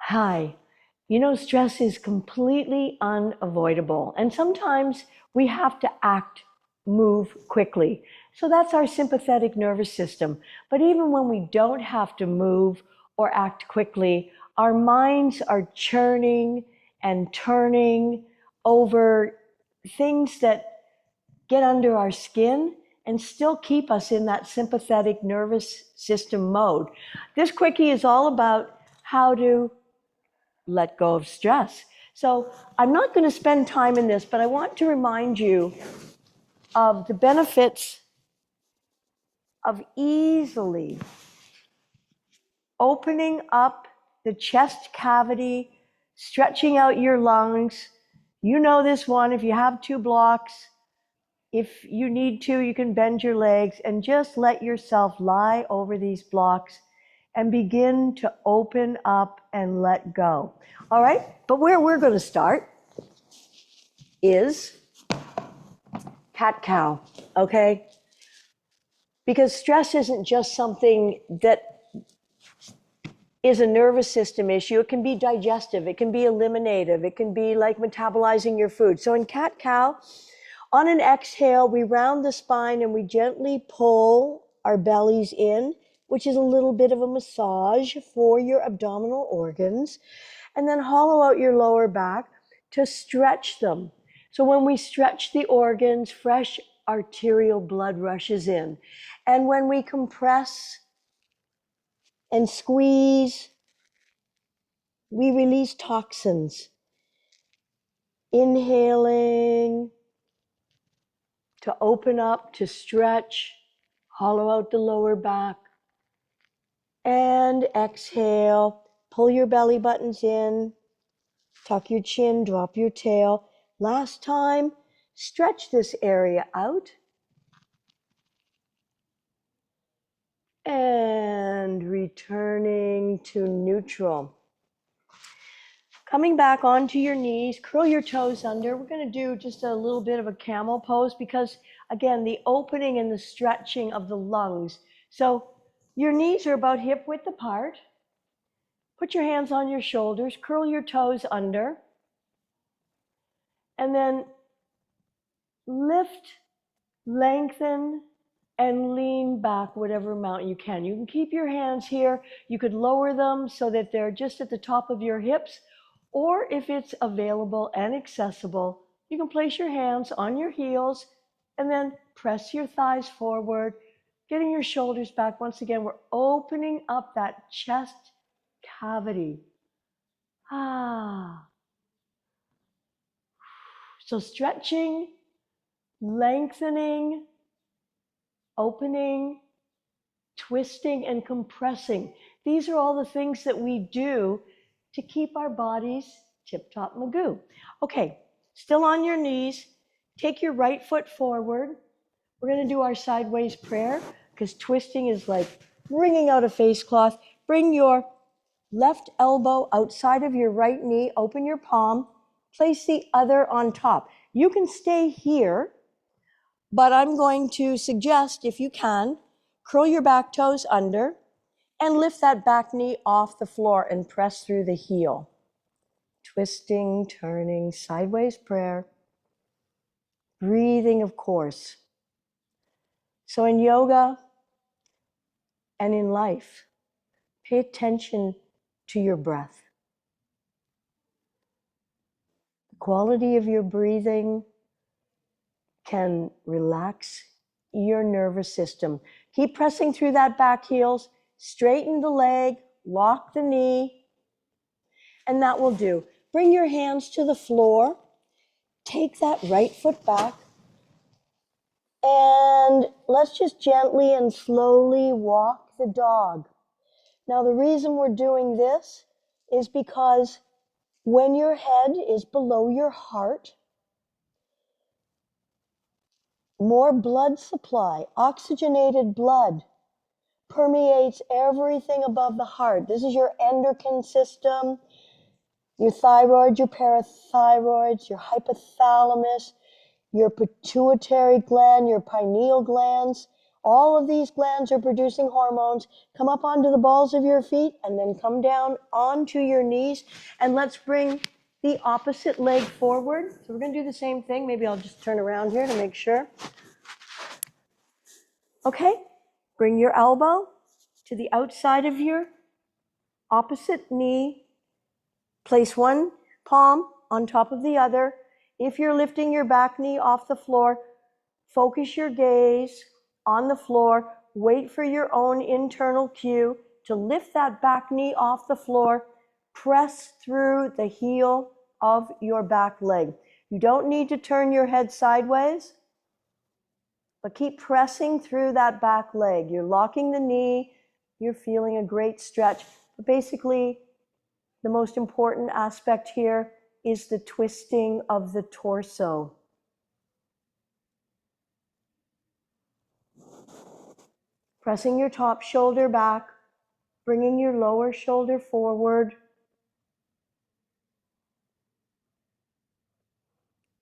Hi. You know, stress is completely unavoidable, and sometimes we have to move quickly. So that's our sympathetic nervous system. But even when we don't have to move or act quickly, our minds are churning and turning over things that get under our skin and still keep us in that sympathetic nervous system mode. This quickie is all about how to let go of stress. So I'm not going to spend time in this, but I want to remind you of the benefits of easily opening up the chest cavity, stretching out your lungs. You know this one. If you have 2 blocks, if you need to, you can bend your legs and just let yourself lie over these blocks and begin to open up and let go. All right? But where we're going to start is cat-cow, okay? Because stress isn't just something that is a nervous system issue. It can be digestive. It can be eliminative. It can be like metabolizing your food. So in cat-cow, on an exhale, we round the spine and we gently pull our bellies in, which is a little bit of a massage for your abdominal organs. And then hollow out your lower back to stretch them. So when we stretch the organs, fresh arterial blood rushes in. And when we compress and squeeze, we release toxins. Inhaling to open up, to stretch, hollow out the lower back. And exhale, pull your belly buttons in, tuck your chin, drop your tail. Last time, stretch this area out. And returning to neutral. Coming back onto your knees, curl your toes under. We're going to do just a little bit of a camel pose because, again, the opening and the stretching of the lungs. So your knees are about hip width apart. Put your hands on your shoulders, curl your toes under, and then lift, lengthen, and lean back whatever amount you can. You can keep your hands here. You could lower them so that they're just at the top of your hips, or if it's available and accessible, you can place your hands on your heels and then press your thighs forward, getting your shoulders back. Once again, we're opening up that chest cavity. So stretching, lengthening, opening, twisting, and compressing. These are all the things that we do to keep our bodies tip-top magoo. Okay, still on your knees. Take your right foot forward. We're going to do our sideways prayer because twisting is like wringing out a face cloth. Bring your left elbow outside of your right knee. Open your palm. Place the other on top. You can stay here, but I'm going to suggest, if you can, curl your back toes under and lift that back knee off the floor and press through the heel. Twisting, turning, sideways prayer. Breathing, of course. So in yoga and in life, pay attention to your breath. The quality of your breathing can relax your nervous system. Keep pressing through that back heels, straighten the leg, lock the knee, and that will do. Bring your hands to the floor, take that right foot back, and let's just gently and slowly walk the dog. Now, the reason we're doing this is because when your head is below your heart, more blood supply, oxygenated blood, permeates everything above the heart. This is your endocrine system, your thyroid, your parathyroids, your hypothalamus, your pituitary gland, your pineal glands. All of these glands are producing hormones. Come up onto the balls of your feet and then come down onto your knees. And let's bring the opposite leg forward. So we're going to do the same thing. Maybe I'll just turn around here to make sure. Okay, bring your elbow to the outside of your opposite knee. Place one palm on top of the other. If you're lifting your back knee off the floor, focus your gaze on the floor. Wait for your own internal cue to lift that back knee off the floor. Press through the heel of your back leg. You don't need to turn your head sideways, but keep pressing through that back leg. You're locking the knee. You're feeling a great stretch. But basically, the most important aspect here is the twisting of the torso. Pressing your top shoulder back, bringing your lower shoulder forward.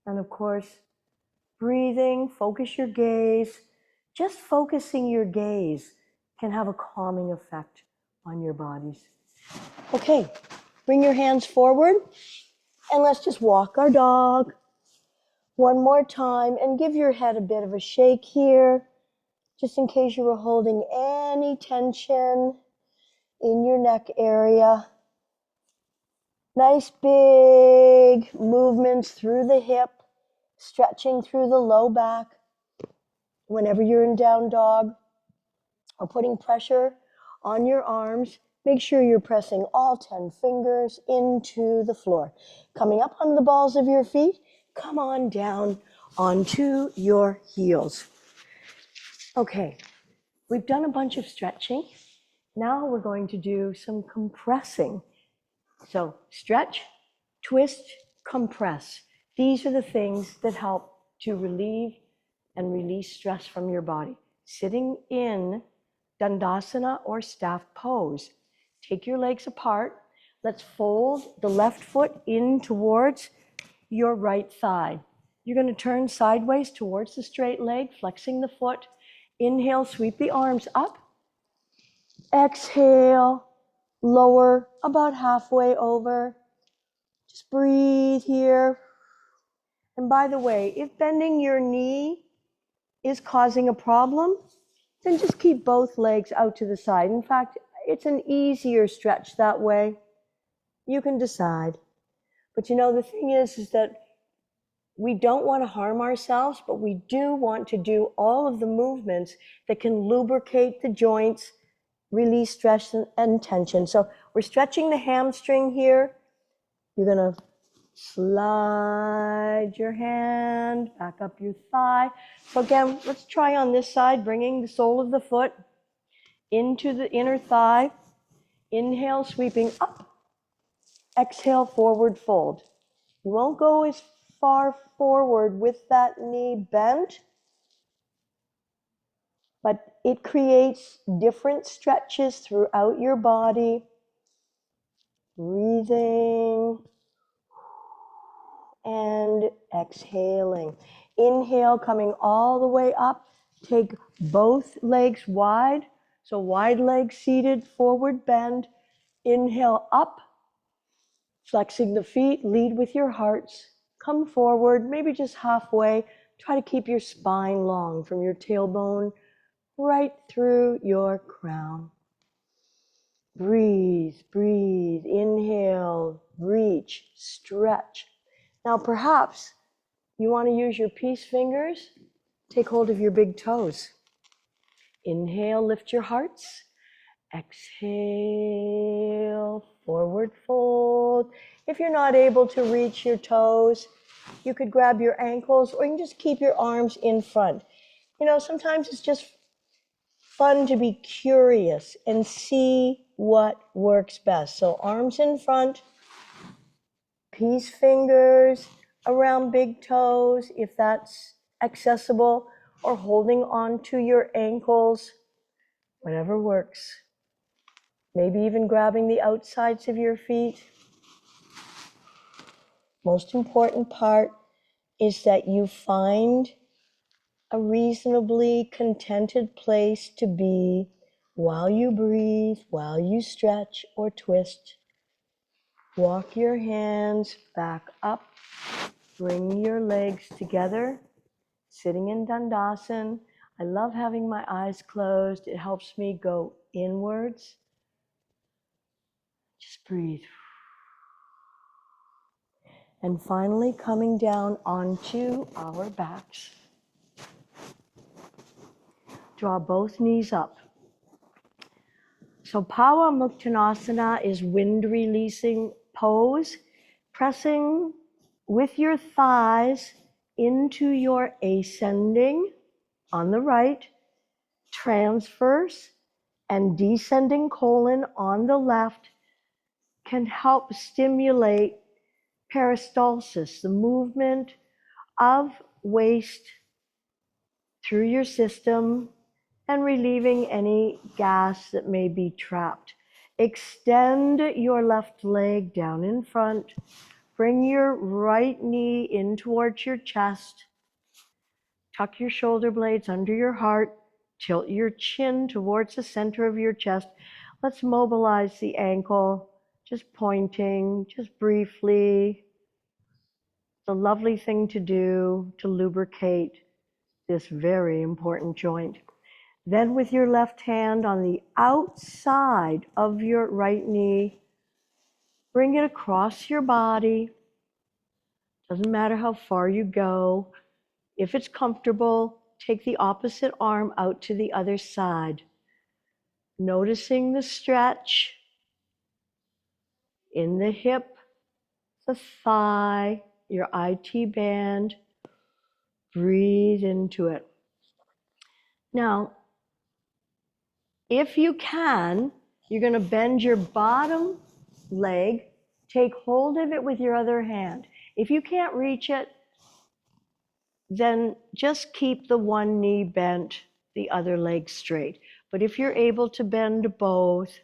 And of course, breathing, focus your gaze. Just focusing your gaze can have a calming effect on your bodies. Okay, bring your hands forward and let's just walk our dog one more time and give your head a bit of a shake here, just in case you were holding any tension in your neck area. Nice big movements through the hip, stretching through the low back. Whenever you're in down dog or putting pressure on your arms, make sure you're pressing all 10 fingers into the floor. Coming up on the balls of your feet, come on down onto your heels. Okay, we've done a bunch of stretching. Now we're going to do some compressing. So stretch, twist, compress. These are the things that help to relieve and release stress from your body. Sitting in Dandasana or staff pose. Take your legs apart. Let's fold the left foot in towards your right thigh. You're going to turn sideways towards the straight leg, flexing the foot. Inhale, sweep the arms up. Exhale, lower about halfway over. Just breathe here. And by the way, if bending your knee is causing a problem, then just keep both legs out to the side. In fact, it's an easier stretch that way. You can decide. But you know, the thing is that we don't want to harm ourselves, but we do want to do all of the movements that can lubricate the joints, release stress and tension. So we're stretching the hamstring here. You're going to slide your hand back up your thigh. So again, let's try on this side, bringing the sole of the foot into the inner thigh. Inhale, sweeping up. Exhale, forward fold. You won't go as far forward with that knee bent, but it creates different stretches throughout your body. Breathing and exhaling. Inhale, coming all the way up. Take both legs wide. So wide legs seated, forward bend. Inhale up, flexing the feet, lead with your hearts. Come forward, maybe just halfway. Try to keep your spine long from your tailbone right through your crown. Breathe, breathe. Inhale, reach, stretch. Now perhaps you want to use your peace fingers. Take hold of your big toes. Inhale, lift your hearts. Exhale, forward fold. If you're not able to reach your toes, you could grab your ankles or you can just keep your arms in front. You know, sometimes it's just fun to be curious and see what works best. So arms in front, peace fingers around big toes, if that's accessible, or holding on to your ankles, whatever works. Maybe even grabbing the outsides of your feet. Most important part is that you find a reasonably contented place to be while you breathe, while you stretch or twist. Walk your hands back up, bring your legs together, sitting in Dandasana. I love having my eyes closed. It helps me go inwards. Just breathe. And finally coming down onto our backs. Draw both knees up. So Pawa Muktanasana is wind releasing pose, pressing with your thighs into your ascending on the right, transverse and descending colon on the left can help stimulate peristalsis, the movement of waste through your system and relieving any gas that may be trapped. Extend your left leg down in front. Bring your right knee in towards your chest. Tuck your shoulder blades under your heart. Tilt your chin towards the center of your chest. Let's mobilize the ankle, just pointing, just briefly. It's a lovely thing to do to lubricate this very important joint. Then with your left hand on the outside of your right knee, bring it across your body. Doesn't matter how far you go. If it's comfortable, take the opposite arm out to the other side. Noticing the stretch in the hip, the thigh, your IT band. Breathe into it. Now, if you can, you're going to bend your bottom leg, take hold of it with your other hand. If you can't reach it, then just keep the one knee bent, the other leg straight. But if you're able to bend both,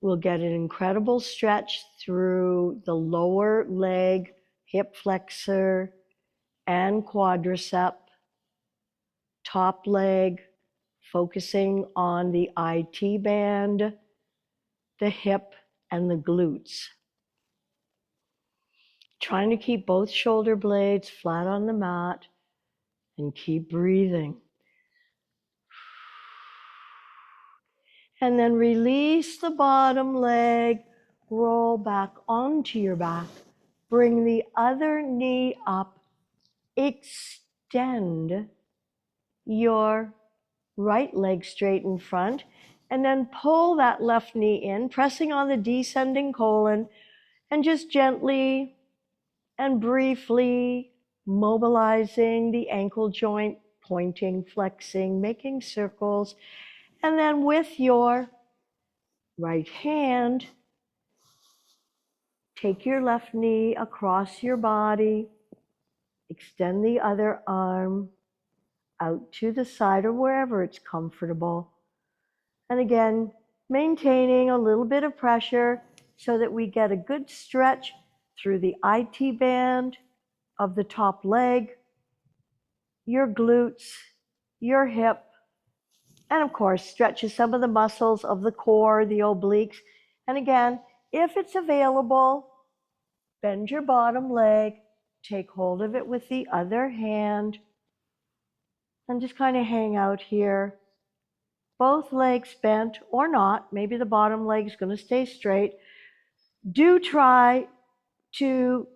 we'll get an incredible stretch through the lower leg, hip flexor, and quadricep, top leg, focusing on the IT band, the hip, and the glutes. Trying to keep both shoulder blades flat on the mat and keep breathing. And then release the bottom leg, roll back onto your back. Bring the other knee up, extend your right leg straight in front, and then pull that left knee in, pressing on the descending colon, and just gently and briefly mobilizing the ankle joint, pointing, flexing, making circles. And then with your right hand, take your left knee across your body, extend the other arm out to the side or wherever it's comfortable. And again, maintaining a little bit of pressure so that we get a good stretch through the IT band of the top leg, your glutes, your hip, and of course, stretches some of the muscles of the core, the obliques. And again, if it's available, bend your bottom leg, take hold of it with the other hand, and just kind of hang out here. Both legs bent or not, maybe the bottom leg is going to stay straight. Do try to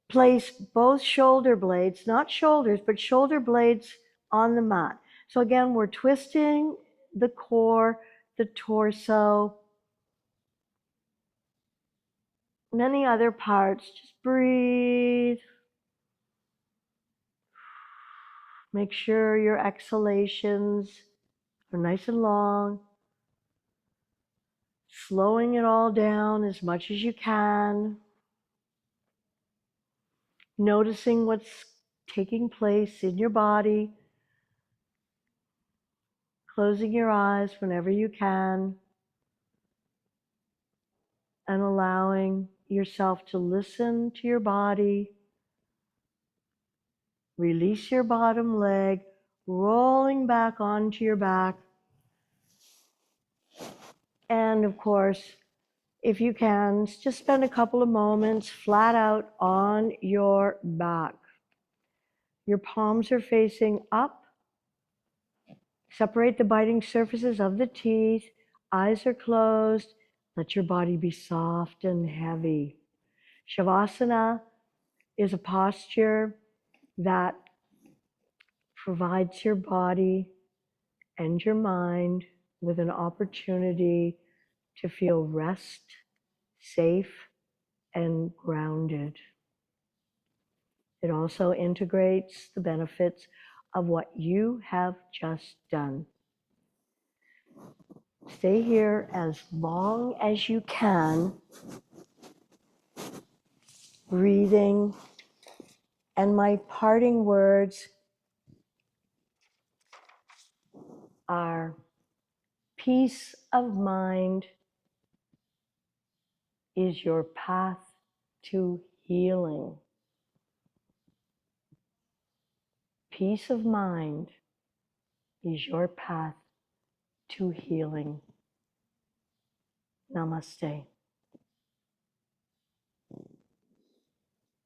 place both shoulder blades, not shoulders, but shoulder blades on the mat. So again, we're twisting the core, the torso, and any other parts. Just breathe. Make sure your exhalations are nice and long. Slowing it all down as much as you can. Noticing what's taking place in your body. Closing your eyes whenever you can. And allowing yourself to listen to your body. Release your bottom leg, rolling back onto your back. And of course, if you can, just spend a couple of moments flat out on your back. Your palms are facing up. Separate the biting surfaces of the teeth. Eyes are closed. Let your body be soft and heavy. Shavasana is a posture that provides your body and your mind with an opportunity to feel rest, safe, and grounded. It also integrates the benefits of what you have just done. Stay here as long as you can, breathing. And my parting words are: peace of mind is your path to healing. Peace of mind is your path to healing. Namaste.